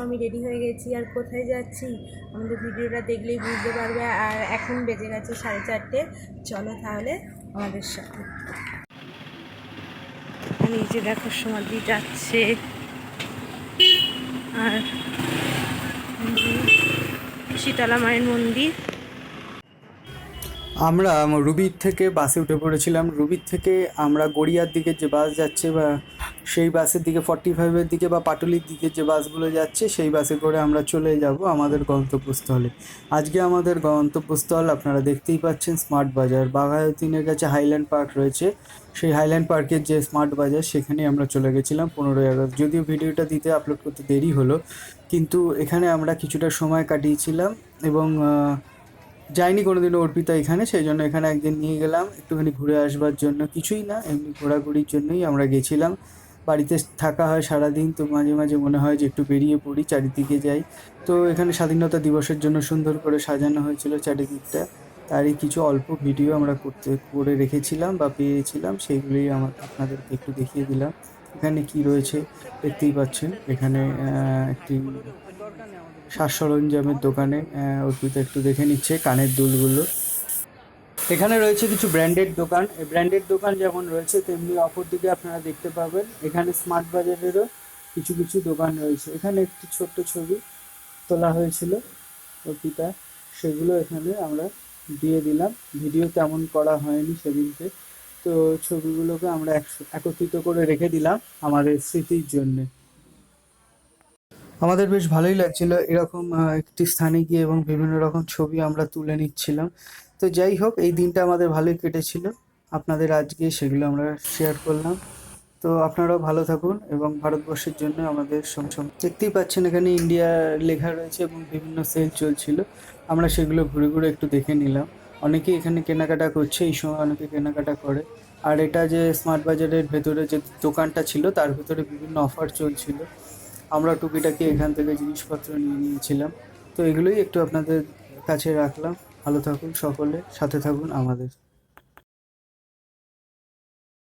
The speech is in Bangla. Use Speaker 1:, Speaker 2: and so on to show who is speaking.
Speaker 1: আমি রেডি হয়ে গেছি। আর কোথায় যাচ্ছি আমাদের ভিডিওটা দেখলেই বুঝতে পারবে। আর এখন বেজে গেছে 4:30। চলো তাহলে আমাদের সাথে। নিচে দেখো সমাধি যাচ্ছে, আর শীতলা মায়ের মন্দির।
Speaker 2: আমরা রুবির থেকে বাসে উঠে পড়েছিলাম। রুবির থেকে আমরা গড়িয়ার দিকে যে বাস যাচ্ছে বা সেই বাসের দিকে 45-এর দিকে বা পাটুলির দিকে যে বাসগুলো যাচ্ছে সেই বাসে করে আমরা চলে যাব আমাদের গন্তব্যস্থলে। আজকে আমাদের গন্তব্যস্থল আপনারা দেখতেই পাচ্ছেন স্মার্ট বাজার। বাঘাযতীনের কাছে হাইল্যান্ড পার্ক রয়েছে, সেই হাইল্যান্ড পার্কের যে স্মার্ট বাজার সেখানে আমরা চলে গেছিলাম 15ই আগস্ট। যদিও ভিডিওটা দিতে আপলোড করতে দেরি হলো, কিন্তু এখানে আমরা কিছুটা সময় কাটিয়েছিলাম এবং যাইনি কোনোদিনও অর্পিতা এখানে, সেই জন্য এখানে একদিন নিয়ে গেলাম একটুখানি ঘুরে আসবার জন্য। কিছুই না, এমনি ঘোরাঘুরির জন্যই আমরা গেছিলাম। বাড়িতে থাকা হয় সারাদিন, তো মাঝে মাঝে মনে হয় যে একটু বেরিয়ে পড়ি, চারিদিকে যাই। তো এখানে স্বাধীনতা দিবসের জন্য সুন্দর করে সাজানো হয়েছিল চারিদিকটা, তারই কিছু অল্প ভিডিও আমরা করে রেখেছিলাম বা পেয়েছিলাম, সেইগুলোই আপনাদেরকে একটু দেখিয়ে দিলাম। এখানে কি রয়েছে দেখতেই পাচ্ছেন। এখানে একটি সাজ সরঞ্জামের দোকানে অর্পিতা একটু দেখে নিচ্ছে কানের দুলগুলো। এখানে রয়েছে কিছু ব্র্যান্ডেড দোকান। এই ব্র্যান্ডেড দোকান যেমন রয়েছে তেমনি অপর দিকে আপনারা দেখতে পাবেন এখানে স্মার্ট বাজারেরও কিছু কিছু দোকান রয়েছে। এখানে একটি ছোট্ট ছবি তোলা হয়েছিল অর্পিতা, সেগুলো এখানে আমরা দিয়ে দিলাম। ভিডিও তেমন করা হয়নি সেদিনকে, তো ছবিগুলোকে আমরা একত্রিত করে রেখে দিলাম আমাদের স্মৃতির জন্যে। আমাদের বেশ ভালোই লাগছিল এরকম একটি স্থানে গিয়ে এবং বিভিন্ন রকম ছবি আমরা তুলে নিচ্ছিলাম। তো যাই হোক, এই দিনটা আমাদের ভালোই কেটেছিল, আপনাদের আজকে সেগুলো আমরা শেয়ার করলাম। তো আপনারাও ভালো থাকুন এবং ভারতবর্ষের জন্য আমাদের সঙ্গে দেখতেই পাচ্ছেন এখানে ইন্ডিয়া লেখা রয়েছে এবং বিভিন্ন সেল চলছিল। আমরা সেগুলো ঘুরে ঘুরে একটু দেখে নিলাম। অনেকেই এখানে কেনাকাটা করছে, এই সময় অনেকে কেনাকাটা করে। আর এটা যে স্মার্ট বাজারের ভেতরে যে দোকানটা ছিল তার ভেতরে বিভিন্ন অফার চলছিল, আমরা টুকিটাকি এখান থেকে জিনিসপত্র নিয়ে নিয়েছিলাম। তো এগুলোই একটু আপনাদের কাছে রাখলাম। ভালো থাকুন সকলে, সাথে থাকুন আমাদের।